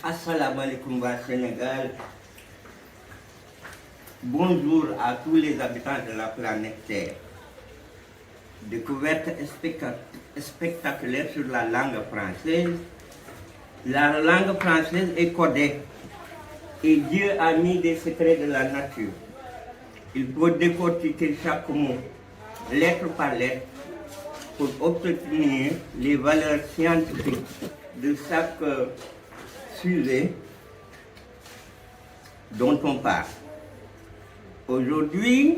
Assalamu alaikum wa Sénégal. Bonjour à tous les habitants de la planète Terre. Découverte spectaculaire sur la langue française. La langue française est codée et Dieu a mis des secrets de la nature. Il faut décortiquer chaque mot, lettre par lettre, pour obtenir les valeurs scientifiques de chaque sujet dont on parle. Aujourd'hui,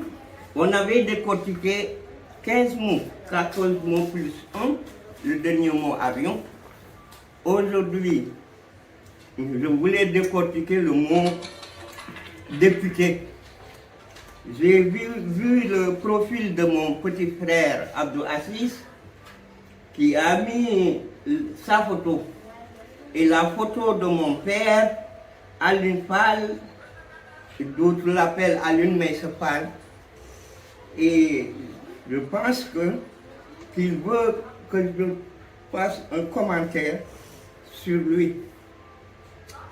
on avait décortiqué 15 mots, 14 mots plus 1, le dernier mot avion. Aujourd'hui, je voulais décortiquer le mot député. J'ai vu le profil de mon petit frère Abdou Assis qui a mis sa photo et la photo de mon père, Alioune Fall, d'autres l'appellent Alioune Meïssa Fall. Et je pense qu'il veut que je fasse un commentaire sur lui.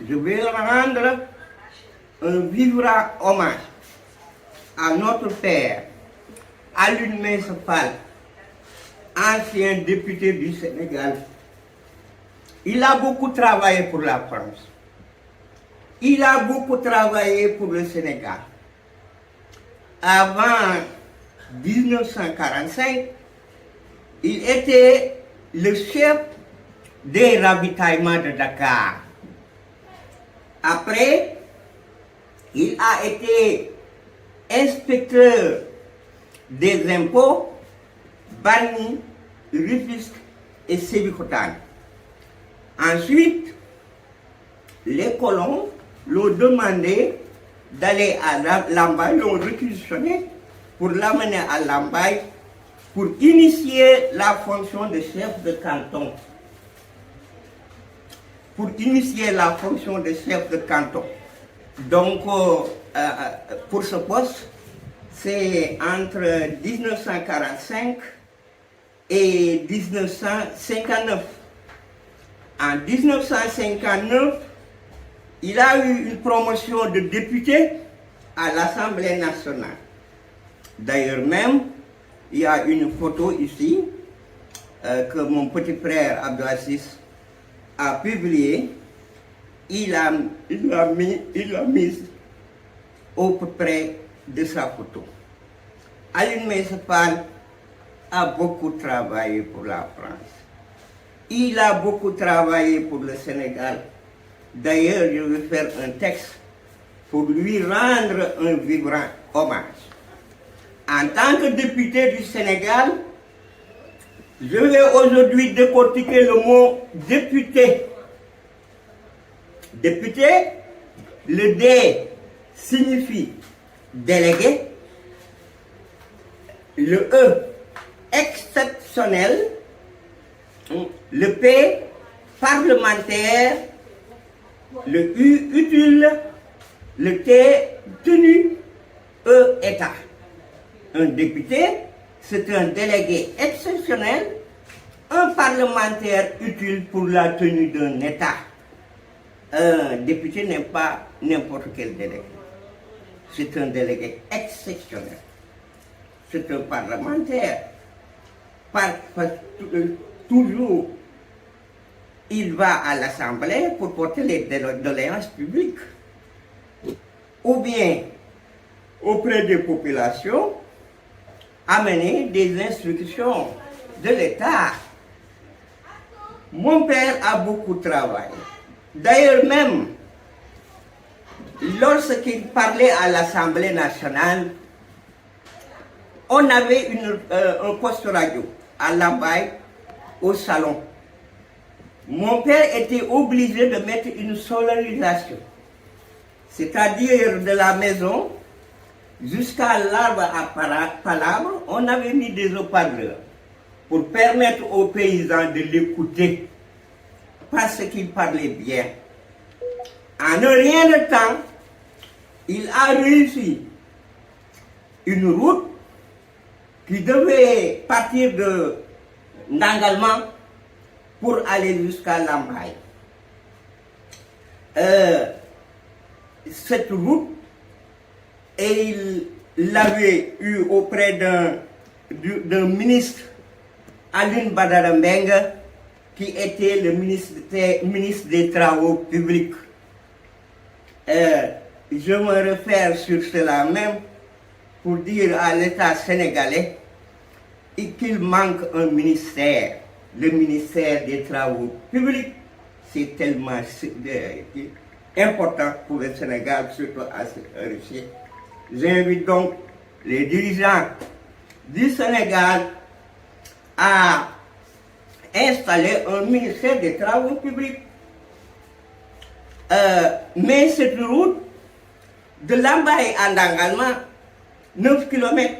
Je vais rendre un vibrant hommage à notre père, Alioune Meïssa Fall, ancien député du Sénégal. Il a beaucoup travaillé pour la France. Il a beaucoup travaillé pour le Sénégal. Avant 1945, il était le chef des ravitaillements de Dakar. Après, il a été inspecteur des impôts, Bargny, Rufisque et Sébikotane. Ensuite, les colons l'ont demandé d'aller à Lambaye, l'ont réquisitionné pour l'amener à Lambaye pour initier la fonction de chef de canton. Pour initier la fonction de chef de canton. Donc, pour ce poste, c'est entre 1945 et 1959. En 1959, il a eu une promotion de député à l'Assemblée nationale. D'ailleurs même, il y a une photo ici que mon petit frère Abdou Assis a publiée. Il l'a mise au peu près de sa photo. Alioune Meïssa Fall a beaucoup travaillé pour la France. Il a beaucoup travaillé pour le Sénégal. D'ailleurs, je vais faire un texte pour lui rendre un vibrant hommage. En tant que député du Sénégal, je vais aujourd'hui décortiquer le mot député. Député, le D signifie délégué, le E exceptionnel, le P parlementaire, le U utile, le T tenu, E État. Un député, c'est un délégué exceptionnel, un parlementaire utile pour la tenue d'un État. Un député n'est pas n'importe quel délégué. C'est un délégué exceptionnel. C'est un parlementaire. Toujours, il va à l'Assemblée pour porter les doléances publiques. Ou bien, auprès des populations, amener des instructions de l'État. Mon père a beaucoup travaillé. D'ailleurs même, lorsqu'il parlait à l'Assemblée nationale, on avait un poste radio à Lambaye, au salon. Mon père était obligé de mettre une solarisation, c'est-à-dire de la maison jusqu'à l'arbre à palabres, on avait mis des haut-parleurs pour permettre aux paysans de l'écouter parce qu'il parlait bien. En un rien de temps, il a réussi une route qui devait partir de Ndangalma pour aller jusqu'à Lambaye. cette route et il l'avait eu auprès d'un ministre, Alioune Badara Mbengue, qui était le ministre des Travaux publics. Je me réfère sur cela même pour dire à l'État sénégalais qu'il manque un ministère, le ministère des Travaux publics. C'est tellement important pour le Sénégal, surtout à cette heure-ci. J'invite donc les dirigeants du Sénégal à installer un ministère des Travaux publics. Mais cette route de Lambaye à Ndangalma, 9 km,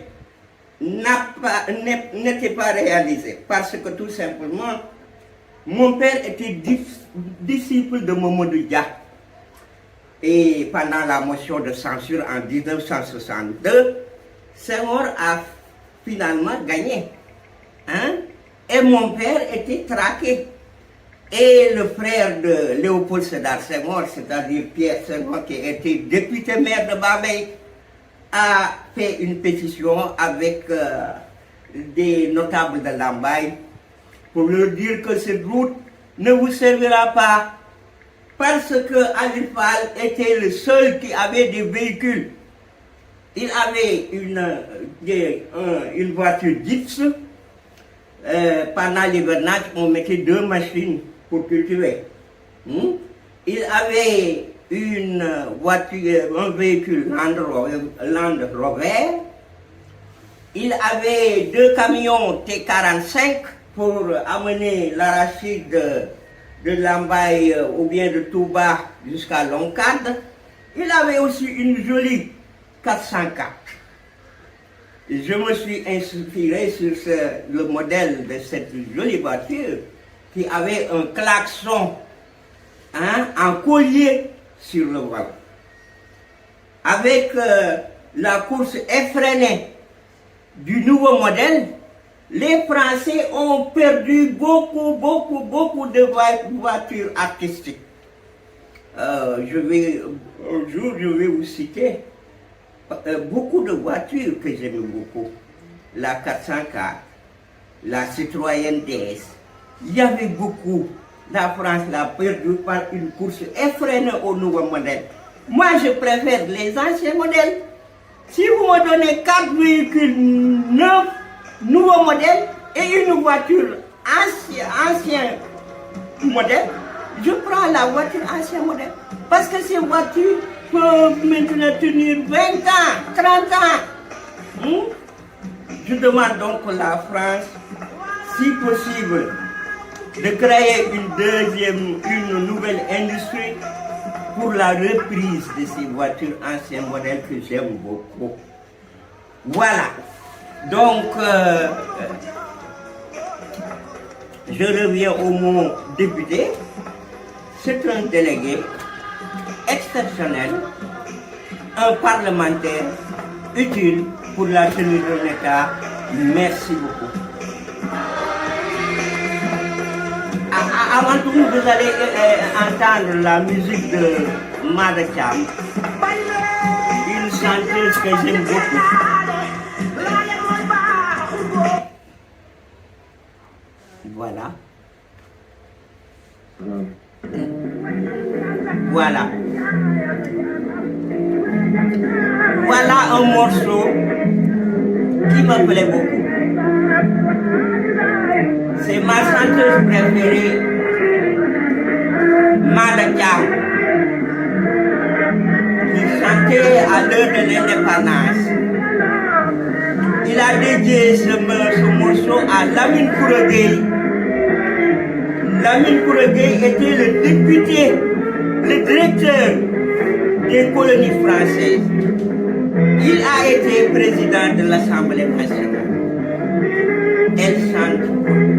n'était pas réalisée parce que tout simplement, mon père était disciple de Mamadou Dia. Et pendant la motion de censure en 1962, Senghor a finalement gagné. Hein? Et mon père était traqué. Et le frère de Léopold Sédar Senghor, c'est-à-dire Pierre Senghor, qui était député maire de Bambey, a fait une pétition avec des notables de Lambaye pour leur dire que cette route ne vous servira pas parce que Ali Fall était le seul qui avait des véhicules. Il avait une voiture Ditz. Pendant l'hivernage, on mettait 2 machines pour cultiver. Il avait une voiture, un véhicule Land Rover. Il avait 2 camions T45 pour amener l'arachide de Lambaye ou bien de Touba jusqu'à Loncade. Il avait aussi une jolie 404. Je me suis inspiré sur le modèle de cette jolie voiture qui avait un klaxon en collier sur le volant. Avec la course effrénée du nouveau modèle, les Français ont perdu beaucoup de voitures artistiques. Un jour, je vais vous citer beaucoup de voitures que j'aime beaucoup. La 404, la Citroën DS. Il y avait beaucoup. La France l'a perdu par une course effrénée au nouveau modèle. Moi, je préfère les anciens modèles. Si vous me donnez 4 véhicules neufs, nouveau modèle, et une voiture ancien modèle, je prends la voiture ancien modèle. Parce que ces voitures peuvent maintenant tenir 20 ans, 30 ans. Je demande donc à la France, si possible, de créer une nouvelle industrie pour la reprise de ces voitures anciens modèles que j'aime beaucoup. Voilà. Donc, je reviens au mot député. C'est un délégué exceptionnel, un parlementaire utile pour la tenue de l'État. Merci beaucoup. Avant tout, vous allez entendre la musique de Mada Thiam, une chanteuse que j'aime beaucoup. Voilà. Voilà. Voilà un morceau qui me plaît beaucoup. C'est ma chanteuse préférée, Mada Thiam, qui chantait à l'heure de l'indépendance. Il a dédié ce morceau à Lamine Koura Gueye. Lamine Koura Gueye était le député, le directeur des colonies françaises. Il a été président de l'Assemblée nationale. Elle chante pour lui.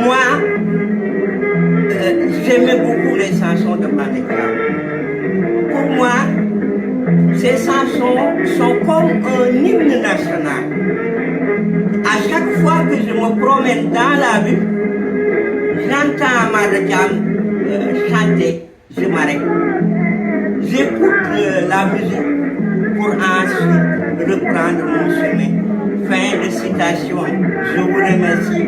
Moi, j'aimais beaucoup les chansons de Mada Thiam. Pour moi, ces chansons sont comme un hymne national. À chaque fois que je me promène dans la rue, j'entends Madame chanter, je m'arrête. J'écoute la musique pour ensuite reprendre mon chemin. Fin de citation. Je vous remercie.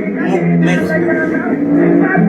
Merci beaucoup.